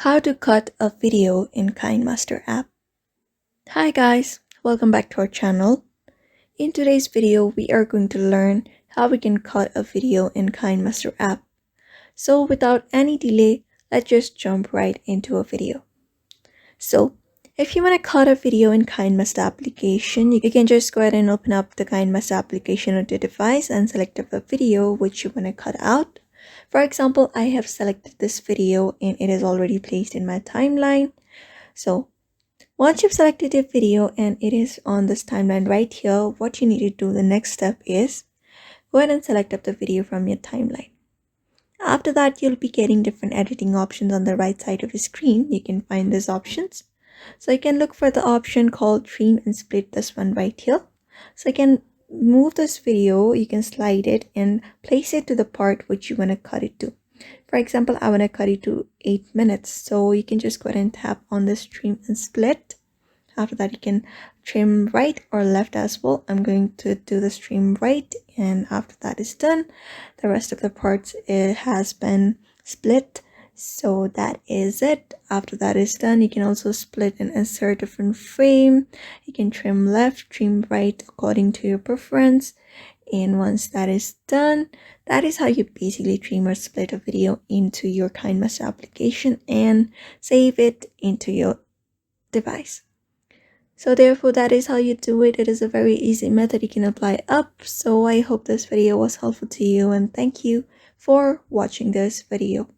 How to cut a video in Kinemaster app. Hi guys, welcome back to our channel. In today's video, we are going to learn how we can cut a video in Kinemaster app. So without any delay, let's just jump right into a video. So if you want to cut a video in Kinemaster application, you can just go ahead and open up the Kinemaster application on your device and select the video which you want to cut out. For example, I have selected this video and it is already placed in my timeline. So once you've selected your video and it is on this timeline right here, what you need to do, the next step is go ahead and select up the video from your timeline. After that, you'll be getting different editing options on the right side of your screen. You can find these options. So you can look for the option called trim and split, this one right here. So you can move this video, you can slide it and place it to the part which you want to cut it to. For example, I want to cut it to 8 minutes. So you can just go ahead and tap on this trim and split. After that, you can trim right or left as well. I'm going to do the trim right, and after that is done, the rest of the parts, it has been split. So that is it. After that is done, you can also split and insert different frame. You can trim left, trim right according to your preference. And once that is done, that is how you basically trim or split a video into your Kinemaster application and save it into your device. So therefore, that is how you do it. It is a very easy method you can apply up. So I hope this video was helpful to you, and thank you for watching this video.